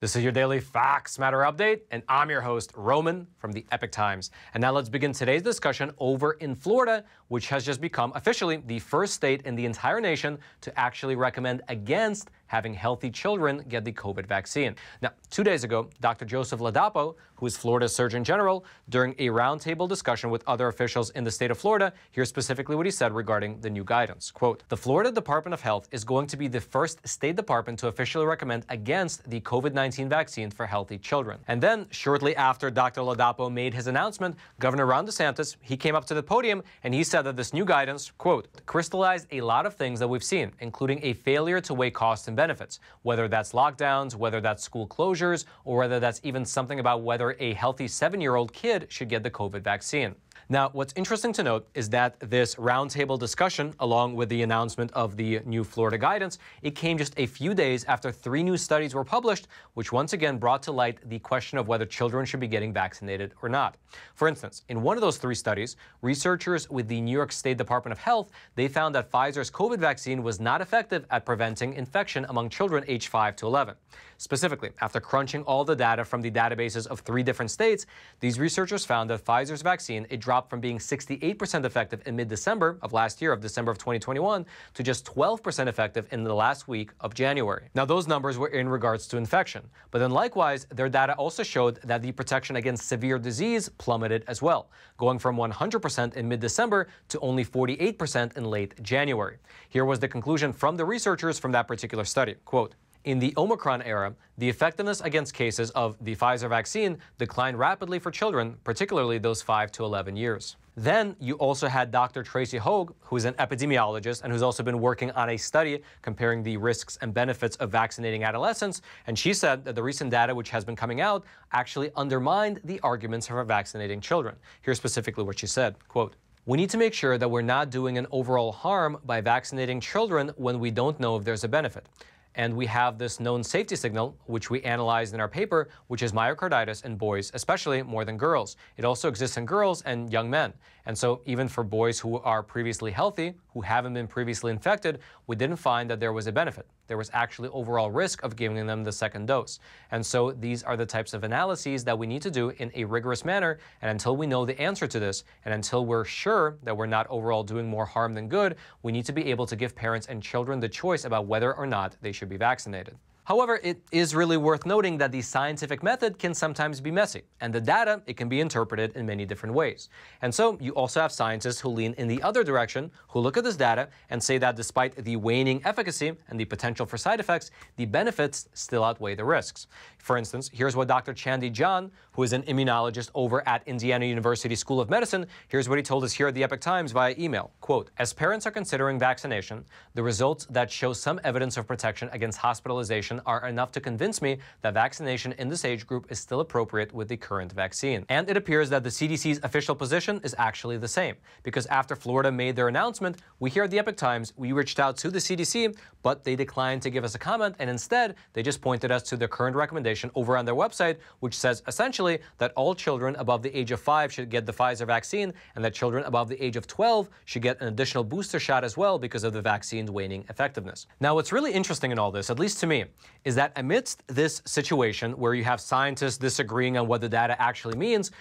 This is your daily Facts Matter update, and I'm your host, Roman, from the Epoch Times. And now let's begin today's discussion over in Florida, which has just become officially the first state in the entire nation to actually recommend against having healthy children get the COVID vaccine. Now, 2 days ago, Dr. Joseph Ladapo, who is Florida's Surgeon General, during a roundtable discussion with other officials in the state of Florida, here's specifically what he said regarding the new guidance. Quote, "The Florida Department of Health is going to be the first state department to officially recommend against the COVID-19 vaccine for healthy children." And then, shortly after Dr. Ladapo made his announcement, Governor Ron DeSantis, he came up to the podium and he said that this new guidance, quote, "crystallized a lot of things that we've seen, including a failure to weigh costs and benefits, whether that's lockdowns, whether that's school closures, or whether that's even something about whether a healthy 7-year-old kid should get the COVID vaccine." Now, what's interesting to note is that this roundtable discussion, along with the announcement of the new Florida guidance, it came just a few days after 3 new studies were published, which once again brought to light the question of whether children should be getting vaccinated or not. For instance, in one of those 3 studies, researchers with the New York State Department of Health, they found that Pfizer's COVID vaccine was not effective at preventing infection among children aged 5 to 11. Specifically, after crunching all the data from the databases of 3 different states, these researchers found that Pfizer's vaccine, it dropped from being 68% effective in mid-December of last year, of December of 2021, to just 12% effective in the last week of January. Now, those numbers were in regards to infection. But then likewise, their data also showed that the protection against severe disease plummeted as well, going from 100% in mid-December to only 48% in late January. Here was the conclusion from the researchers from that particular study. Quote, "In the Omicron era, the effectiveness against cases of the Pfizer vaccine declined rapidly for children, particularly those 5 to 11 years. Then you also had Dr. Tracy Hogue, who is an epidemiologist and who's also been working on a study comparing the risks and benefits of vaccinating adolescents. And she said that the recent data which has been coming out actually undermined the arguments for vaccinating children. Here's specifically what she said, quote, "We need to make sure that we're not doing an overall harm by vaccinating children when we don't know if there's a benefit. And we have this known safety signal, which we analyzed in our paper, which is myocarditis in boys, especially more than girls. It also exists in girls and young men. And so even for boys who are previously healthy, who haven't been previously infected, we didn't find that there was a benefit. There was actually overall risk of giving them the second dose. And so these are the types of analyses that we need to do in a rigorous manner. And until we know the answer to this, and until we're sure that we're not overall doing more harm than good, we need to be able to give parents and children the choice about whether or not they should be vaccinated." However, it is really worth noting that the scientific method can sometimes be messy, and the data, it can be interpreted in many different ways. And so you also have scientists who lean in the other direction, who look at this data and say that despite the waning efficacy and the potential for side effects, the benefits still outweigh the risks. For instance, here's what Dr. Chandy John, who is an immunologist over at Indiana University School of Medicine, here's what he told us here at the Epoch Times via email. Quote, "As parents are considering vaccination, the results that show some evidence of protection against hospitalization are enough to convince me that vaccination in this age group is still appropriate with the current vaccine." And it appears that the CDC's official position is actually the same, because after Florida made their announcement, we here at the Epoch Times, we reached out to the CDC, but they declined to give us a comment, and instead, they just pointed us to their current recommendation over on their website, which says essentially that all children above the age of 5 should get the Pfizer vaccine, and that children above the age of 12 should get an additional booster shot as well because of the vaccine's waning effectiveness. Now, what's really interesting in all this, at least to me, is that amidst this situation where you have scientists disagreeing on what the data actually means,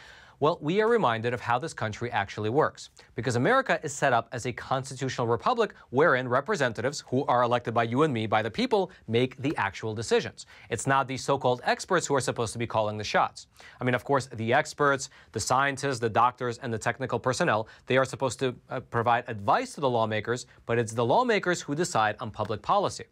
well, we are reminded of how this country actually works. Because America is set up as a constitutional republic wherein representatives, who are elected by you and me, by the people, make the actual decisions. It's not the so-called experts who are supposed to be calling the shots. I mean, of course, the experts, the scientists, the doctors, and the technical personnel, they are supposed to provide advice to the lawmakers, but it's the lawmakers who decide on public policy.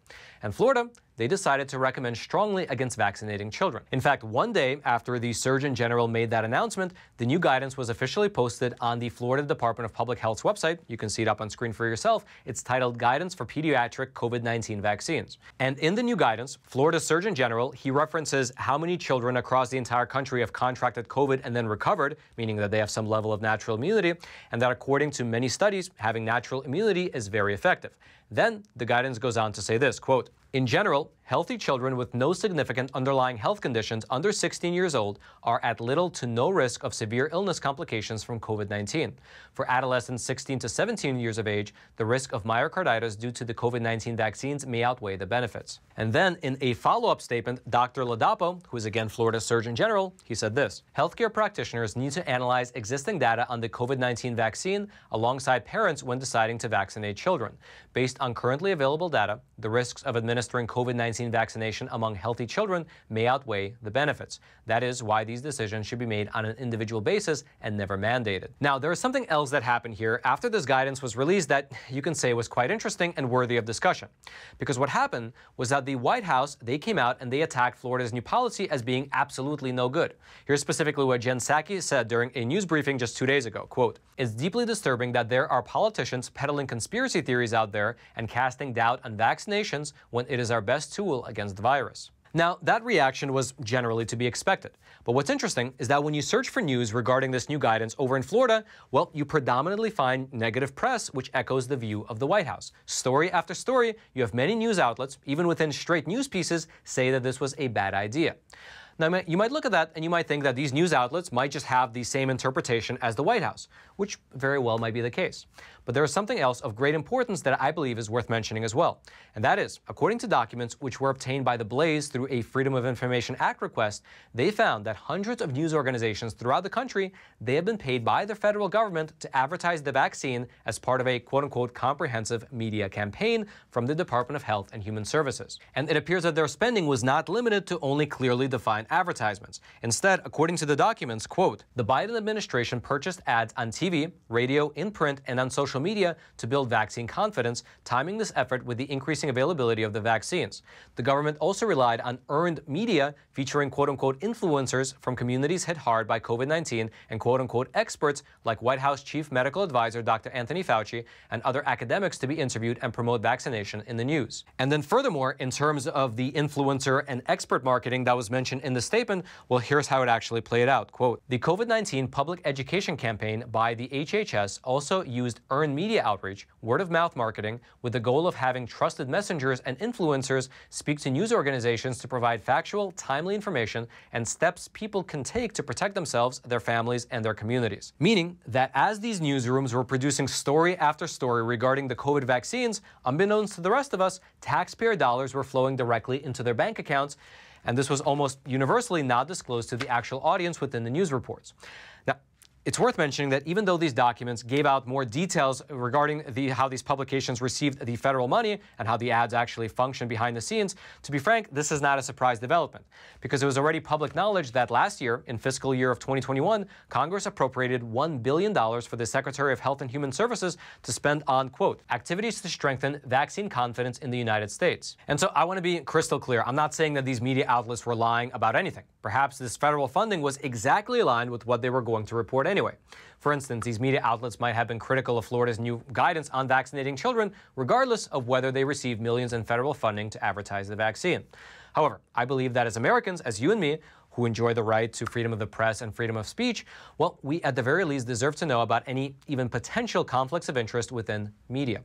And Florida, they decided to recommend strongly against vaccinating children. In fact, one day after the Surgeon General made that announcement, the new guidance was officially posted on the Florida Department of Public Health's website. You can see it up on screen for yourself. It's titled Guidance for Pediatric COVID-19 Vaccines. And in the new guidance, Florida's Surgeon General, he references how many children across the entire country have contracted COVID and then recovered, meaning that they have some level of natural immunity, and that according to many studies, having natural immunity is very effective. Then the guidance goes on to say this, quote, "In general, healthy children with no significant underlying health conditions under 16 years old are at little to no risk of severe illness complications from COVID-19. For adolescents 16 to 17 years of age, the risk of myocarditis due to the COVID-19 vaccines may outweigh the benefits. And then in a follow-up statement, Dr. Ladapo, who is again Florida's Surgeon General, he said this: healthcare practitioners need to analyze existing data on the COVID-19 vaccine alongside parents when deciding to vaccinate children. Based on currently available data, the risks of administering COVID-19 vaccination among healthy children may outweigh the benefits. That is why these decisions should be made on an individual basis and never mandated. Now, there is something else that happened here after this guidance was released that you can say was quite interesting and worthy of discussion. Because what happened was that the White House, they came out and they attacked Florida's new policy as being absolutely no good. Here's specifically what Jen Psaki said during a news briefing just 2 days ago. Quote, "It's deeply disturbing that there are politicians peddling conspiracy theories out there and casting doubt on vaccinations when it is our best tool against the virus." Now, that reaction was generally to be expected. But what's interesting is that when you search for news regarding this new guidance over in Florida, well, you predominantly find negative press, which echoes the view of the White House. Story after story, you have many news outlets, even within straight news pieces, say that this was a bad idea. Now, you might look at that and you might think that these news outlets might just have the same interpretation as the White House, which very well might be the case. But there is something else of great importance that I believe is worth mentioning as well. And that is, according to documents which were obtained by the Blaze through a Freedom of Information Act request, they found that hundreds of news organizations throughout the country, they have been paid by the federal government to advertise the vaccine as part of a quote-unquote comprehensive media campaign from the Department of Health and Human Services. And it appears that their spending was not limited to only clearly defined advertisements. Instead, according to the documents, quote, "The Biden administration purchased ads on TV, radio, in print, and on social media to build vaccine confidence, timing this effort with the increasing availability of the vaccines. The government also relied on earned media featuring quote-unquote influencers from communities hit hard by COVID-19 and quote-unquote experts like White House Chief Medical Advisor Dr. Anthony Fauci and other academics to be interviewed and promote vaccination in the news." And then furthermore, in terms of the influencer and expert marketing that was mentioned in the statement, well, here's how it actually played out. Quote, "The COVID-19 public education campaign by the HHS also used earned media outreach, word-of-mouth marketing, with the goal of having trusted messengers and influencers speak to news organizations to provide factual, timely information and steps people can take to protect themselves, their families, and their communities." Meaning that as these newsrooms were producing story after story regarding the COVID vaccines, unbeknownst to the rest of us, taxpayer dollars were flowing directly into their bank accounts, and this was almost universally not disclosed to the actual audience within the news reports. Now, it's worth mentioning that even though these documents gave out more details regarding how these publications received the federal money and how the ads actually function behind the scenes, to be frank, this is not a surprise development, because it was already public knowledge that last year, in fiscal year of 2021, Congress appropriated $1 billion for the Secretary of Health and Human Services to spend on, quote, "activities to strengthen vaccine confidence in the United States." And so I want to be crystal clear. I'm not saying that these media outlets were lying about anything. Perhaps this federal funding was exactly aligned with what they were going to report anyway. For instance, these media outlets might have been critical of Florida's new guidance on vaccinating children, regardless of whether they received millions in federal funding to advertise the vaccine. However, I believe that as Americans, as you and me, who enjoy the right to freedom of the press and freedom of speech, well, we at the very least deserve to know about any even potential conflicts of interest within media.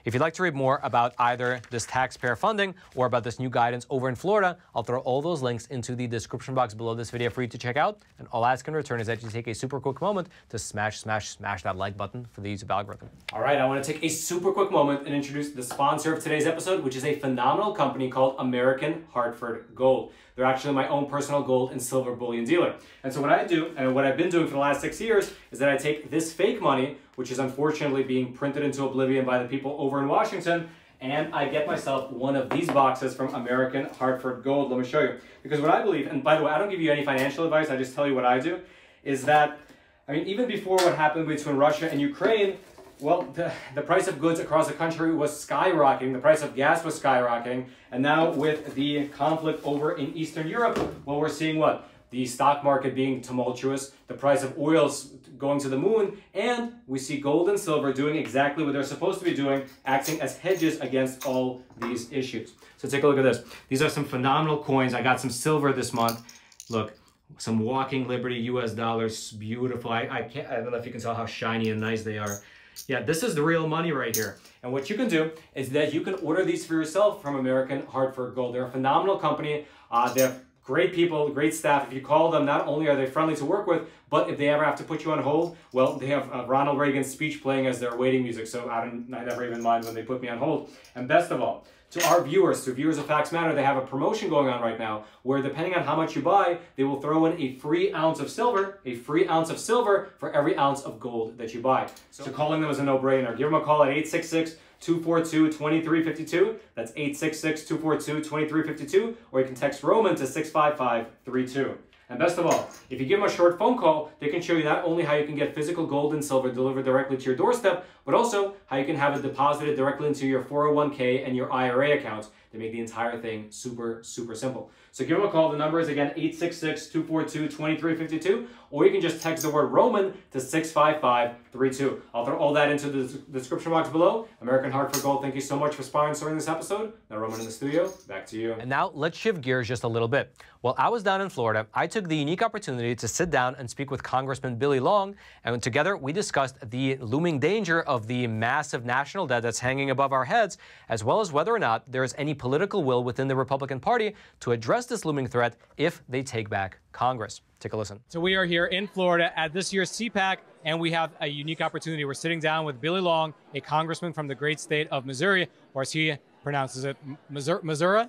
If you'd like to read more about either this taxpayer funding or about this new guidance over in Florida, I'll throw all those links into the description box below this video for you to check out. And all I ask in return is that you take a super quick moment to smash that like button for the YouTube algorithm. All right, I want to take a super quick moment and introduce the sponsor of today's episode, which is a phenomenal company called American Hartford Gold. They're actually my own personal gold and silver bullion dealer. And so what I do, and what I've been doing for the last 6 years, is that I take this fake money, which is unfortunately being printed into oblivion by the people over in Washington, and I get myself one of these boxes from American Hartford Gold. Let me show you. Because what I believe, and by the way, I don't give you any financial advice, I just tell you what I do, is that, I mean, even before what happened between Russia and Ukraine, well, the price of goods across the country was skyrocketing. The price of gas was skyrocketing. And now with the conflict over in Eastern Europe, well, we're seeing what? The stock market being tumultuous, the price of oil's going to the moon, and we see gold and silver doing exactly what they're supposed to be doing, acting as hedges against all these issues. So take a look at this. These are some phenomenal coins. I got some silver this month. Look, some Walking Liberty US dollars, beautiful. I don't know if you can tell how shiny and nice they are. Yeah, this is the real money right here. And what you can do is that you can order these for yourself from American Hartford Gold. They're a phenomenal company. They have great people, great staff. If you call them, not only are they friendly to work with, but if they ever have to put you on hold, well, they have Ronald Reagan's speech playing as their waiting music. So I never even mind when they put me on hold. And best of all, to our viewers, to viewers of Facts Matter, they have a promotion going on right now where depending on how much you buy, they will throw in a free ounce of silver, for every ounce of gold that you buy. So calling them is a no-brainer. Give them a call at 866-242-2352. That's 866-242-2352. Or you can text Roman to 65532. And best of all, if you give them a short phone call, they can show you not only how you can get physical gold and silver delivered directly to your doorstep, but also how you can have it deposited directly into your 401k and your IRA accounts. They make the entire thing super, super simple. So give them a call. The number is, again, 866-242-2352, or you can just text the word Roman to 65532. I'll throw all that into the description box below. American Hartford Gold, thank you so much for sponsoring this episode. Now, Roman in the studio, back to you. And now let's shift gears just a little bit. While I was down in Florida, I took the unique opportunity to sit down and speak with Congressman Billy Long, and together we discussed the looming danger of the massive national debt that's hanging above our heads, as well as whether or not there is any political will within the Republican Party to address this looming threat if they take back Congress. Take a listen. So we are here in Florida at this year's CPAC, and we have a unique opportunity. We're sitting down with Billy Long, a congressman from the great state of Missouri, or as he pronounces it, Missouri? Missouri.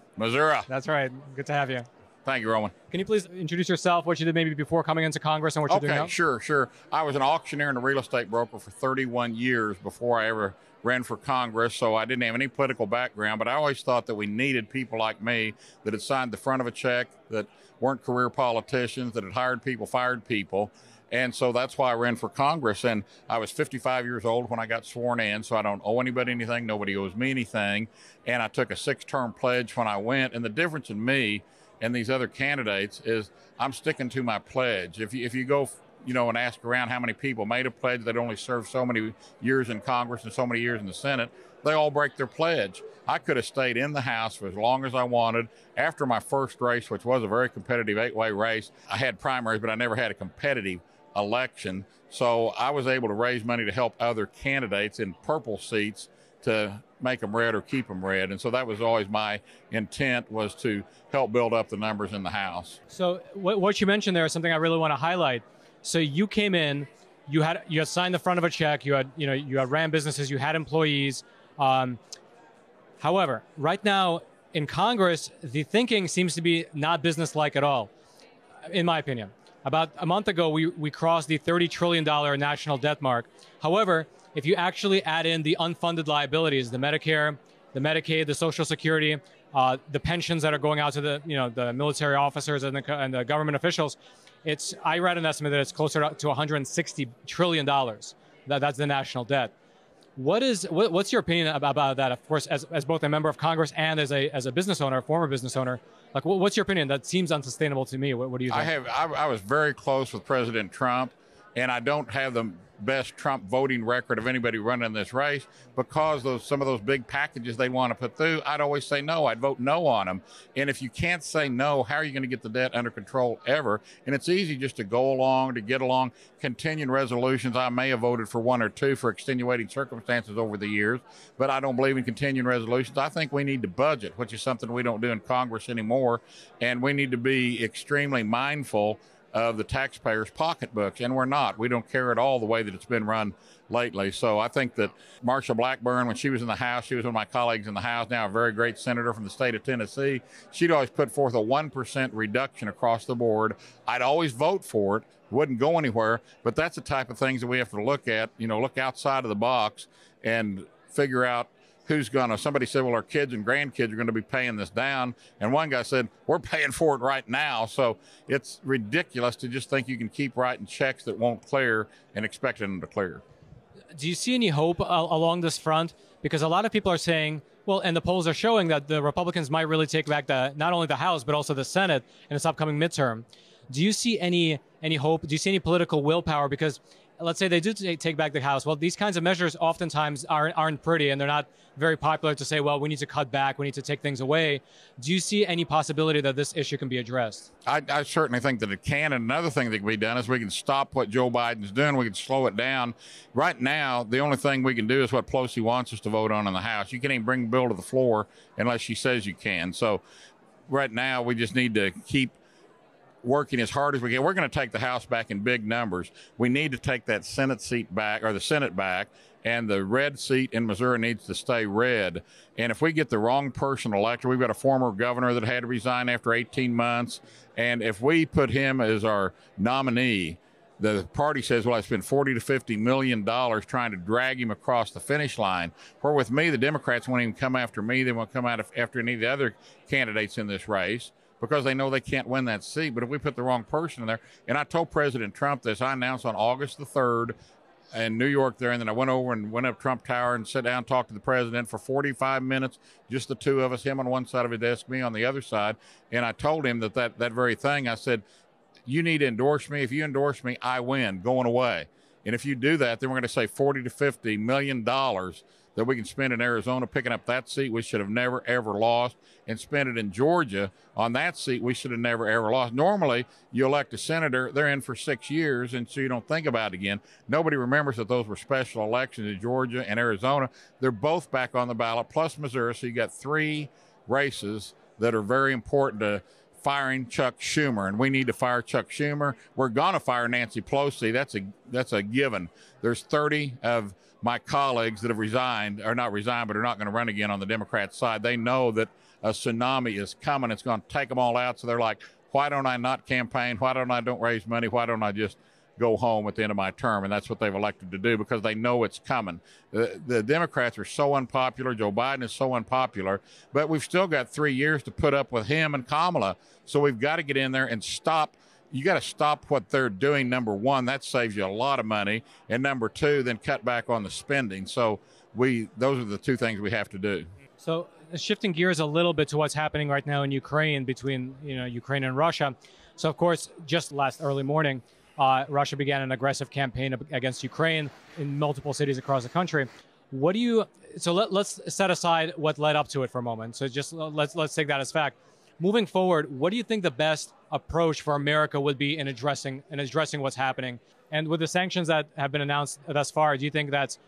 That's right. Good to have you. Thank you, Roman. Can you please introduce yourself, what you did maybe before coming into Congress and what you're doing now? Okay, sure. I was an auctioneer and a real estate broker for 31 years before I ever ran for Congress, so I didn't have any political background, but I always thought that we needed people like me that had signed the front of a check, that weren't career politicians, that had hired people, fired people. And so that's why I ran for Congress. And I was 55 years old when I got sworn in, so I don't owe anybody anything. Nobody owes me anything. And I took a 6-term pledge when I went. And the difference in me and these other candidates is I'm sticking to my pledge. If you go, and ask around how many people made a pledge that only served so many years in Congress and so many years in the Senate, they all break their pledge. I could have stayed in the House for as long as I wanted. After my first race, which was a very competitive 8-way race, I had primaries, but I never had a competitive election. So I was able to raise money to help other candidates in purple seats to make them red or keep them red. And so that was always my intent, was to help build up the numbers in the House. So what you mentioned there is something I really want to highlight. So you came in, you had signed the front of a check, you had ran businesses, you had employees. However, right now in Congress, the thinking seems to be not business-like at all, in my opinion. About a month ago, we crossed the $30 trillion national debt mark. However, if you actually add in the unfunded liabilities, the Medicare, the Medicaid, the Social Security, the pensions that are going out to the military officers and the government officials, I read an estimate that it's closer to $160 trillion. That's the national debt. What's your opinion about that? Of course, as both a member of Congress and as a business owner, a former business owner, like what's your opinion? That seems unsustainable to me. What do you think? I was very close with President Trump, and I don't have the best Trump voting record of anybody running this race because some of those big packages they want to put through, I'd always say no. I'd vote no on them. And if you can't say no, how are you going to get the debt under control ever? And it's easy just to go along, to get along. Continuing resolutions, I may have voted for 1 or 2 for extenuating circumstances over the years, but I don't believe in continuing resolutions. I think we need to budget, which is something we don't do in Congress anymore. And we need to be extremely mindful of the taxpayers' pocketbooks, and we're not. We don't care at all the way that it's been run lately. So I think that Marsha Blackburn, when she was in the House, she was one of my colleagues in the House, now a very great senator from the state of Tennessee. She'd always put forth a 1% reduction across the board. I'd always vote for it. Wouldn't go anywhere, but that's the type of things that we have to look at, look outside of the box and figure out somebody said, well, our kids and grandkids are going to be paying this down. And one guy said, we're paying for it right now. So it's ridiculous to just think you can keep writing checks that won't clear and expecting them to clear. Do you see any hope along this front? Because a lot of people are saying, well, and the polls are showing that the Republicans might really take back not only the House, but also the Senate in this upcoming midterm. Do you see any hope? Do you see any political willpower? Because let's say they do take back the House. Well, these kinds of measures oftentimes aren't pretty, and they're not very popular to say, well, we need to cut back, we need to take things away. Do you see any possibility that this issue can be addressed? I certainly think that it can. And another thing that can be done is we can stop what Joe Biden's doing. We can slow it down. Right now, the only thing we can do is what Pelosi wants us to vote on in the House. You can't even bring the bill to the floor unless she says you can. So right now, we just need to keep working as hard as we can. We're going to take the House back in big numbers. We need to take that Senate seat back, or the Senate back, and the red seat in Missouri needs to stay red. And if we get the wrong person elected, we've got a former governor that had to resign after 18 months, and if we put him as our nominee, the party says, well, I spent $40 to $50 million trying to drag him across the finish line. Where with me, the Democrats won't even come after me. They won't come after any of the other candidates in this race, because they know they can't win that seat. But if we put the wrong person in there, and I told President Trump this, I announced on August the 3rd in New York there, and then I went over and went up Trump Tower and sat down and talked to the president for 45 minutes, just the two of us, him on one side of his desk, me on the other side. And I told him that very thing. I said, you need to endorse me. If you endorse me, I win, going away. And if you do that, then we're going to say $40 to $50 million that we can spend in Arizona picking up that seat we should have never, ever lost, and spend it in Georgia on that seat we should have never, ever lost. Normally, you elect a senator, they're in for 6 years, and so you don't think about it again. Nobody remembers that those were special elections in Georgia and Arizona. They're both back on the ballot, plus Missouri, so you got 3 races that are very important to firing Chuck Schumer, and we need to fire Chuck Schumer. We're going to fire Nancy Pelosi. That's a given. There's 30 of my colleagues that have resigned, or not resigned, but are not going to run again on the Democrat side. They know that a tsunami is coming. It's going to take them all out. So they're like, why don't I not campaign? Why don't I raise money? Why don't I just go home at the end of my term? And that's what they've elected to do, because they know it's coming. The Democrats are so unpopular. Joe Biden is so unpopular, but we've still got 3 years to put up with him and Kamala. So we've got to get in there and stop. You got to stop what they're doing. Number one, that saves you a lot of money. And number two, then cut back on the spending. So those are the two things we have to do. So shifting gears a little bit to what's happening right now in Ukraine, between Ukraine and Russia. So of course, just last early morning, Russia began an aggressive campaign against Ukraine in multiple cities across the country. Let's set aside what led up to it for a moment. So just let's take that as fact. Moving forward, what do you think the best approach for America would be in addressing what's happening? And with the sanctions that have been announced thus far, do you think that's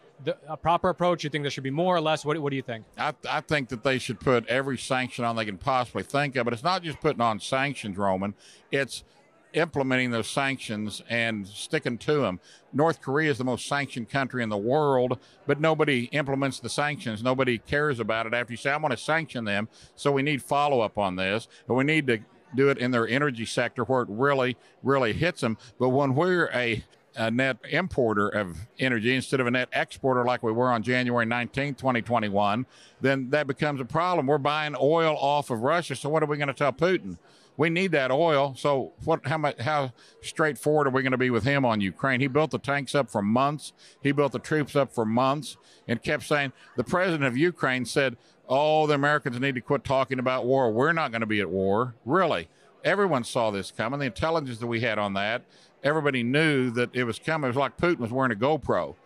a proper approach? Do you think there should be more or less? What do you think? I think that they should put every sanction on they can possibly think of. But it's not just putting on sanctions, Roman. It's implementing those sanctions and sticking to them. North Korea is the most sanctioned country in the world, but nobody implements the sanctions. Nobody cares about it after you say, I'm going to sanction them. So we need follow-up on this, and we need to do it in their energy sector where it really, really hits them. But when we're a net importer of energy instead of a net exporter like we were on January 19, 2021, then that becomes a problem. We're buying oil off of Russia, so what are we going to tell Putin? We need that oil. So how straightforward are we going to be with him on Ukraine? He built the tanks up for months. He built the troops up for months and kept saying, the president of Ukraine said, oh, the Americans need to quit talking about war. We're not going to be at war. Really? Everyone saw this coming. The intelligence that we had on that, everybody knew that it was coming. It was like Putin was wearing a GoPro.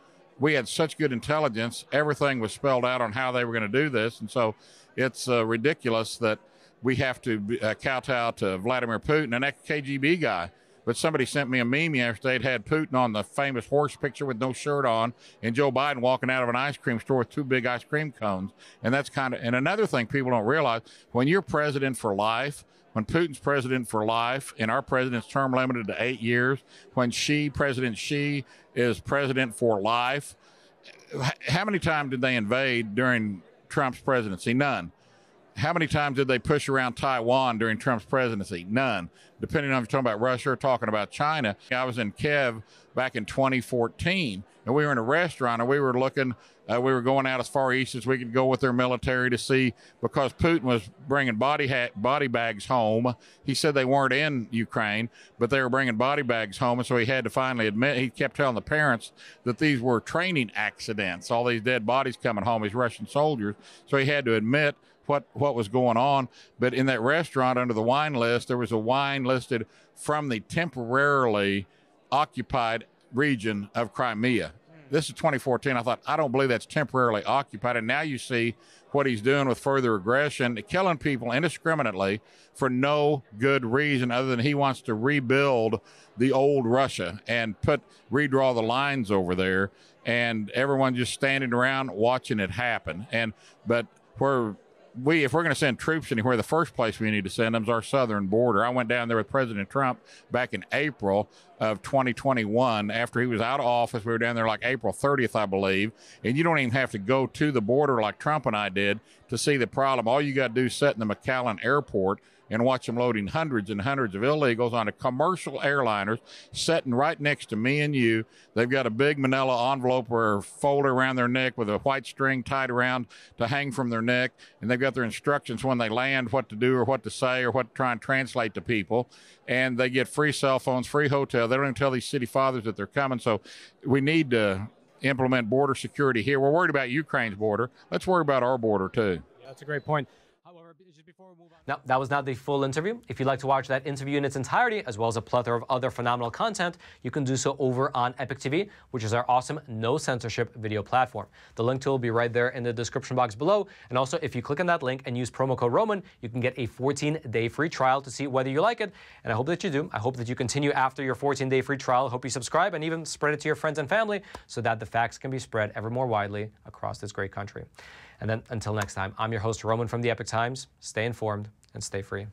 We had such good intelligence. Everything was spelled out on how they were going to do this. And so it's ridiculous that we have to kowtow to Vladimir Putin, an ex-KGB guy. But somebody sent me a meme yesterday. It had Putin on the famous horse picture with no shirt on, and Joe Biden walking out of an ice cream store with 2 big ice cream cones. And that's and another thing people don't realize, when you're president for life, when Putin's president for life, and our president's term limited to 8 years, when President Xi is president for life, how many times did they invade during Trump's presidency? None. How many times did they push around Taiwan during Trump's presidency? None. Depending on if you're talking about Russia or talking about China. I was in Kiev back in 2014, and we were in a restaurant, and we were looking, we were going out as far east as we could go with their military to see, because Putin was bringing body bags home. He said they weren't in Ukraine, but they were bringing body bags home, and so he had to finally admit, he kept telling the parents that these were training accidents, all these dead bodies coming home, these Russian soldiers. So he had to admit what was going on. But in that restaurant, under the wine list, there was a wine listed from the temporarily occupied region of Crimea. This is 2014. I thought, I don't believe that's temporarily occupied. And now you see what he's doing with further aggression, killing people indiscriminately for no good reason other than he wants to rebuild the old Russia and redraw the lines over there. And everyone just standing around watching it happen. But if we're going to send troops anywhere, the first place we need to send them is our southern border. I went down there with President Trump back in April of 2021. After he was out of office, we were down there like April 30th, I believe. And you don't even have to go to the border like Trump and I did to see the problem. All you got to do is sit in the McAllen airport and watch them loading hundreds and hundreds of illegals onto commercial airliners sitting right next to me and you. They've got a big manila envelope or folder around their neck with a white string tied around to hang from their neck, and they've got their instructions when they land, what to do or what to say or what to try and translate to people. And they get free cell phones, free hotel. They don't even tell these city fathers that they're coming. So we need to implement border security here. We're worried about Ukraine's border. Let's worry about our border too. Yeah, that's a great point. However, just before we move on. Now, that was not the full interview. If you'd like to watch that interview in its entirety, as well as a plethora of other phenomenal content, you can do so over on Epic TV, which is our awesome no-censorship video platform. The link to it will be right there in the description box below. And also, if you click on that link and use promo code Roman, you can get a 14-day free trial to see whether you like it. And I hope that you do. I hope that you continue after your 14-day free trial. I hope you subscribe and even spread it to your friends and family so that the facts can be spread ever more widely across this great country. And then until next time, I'm your host, Roman from the Epic Times. Stay informed and stay free.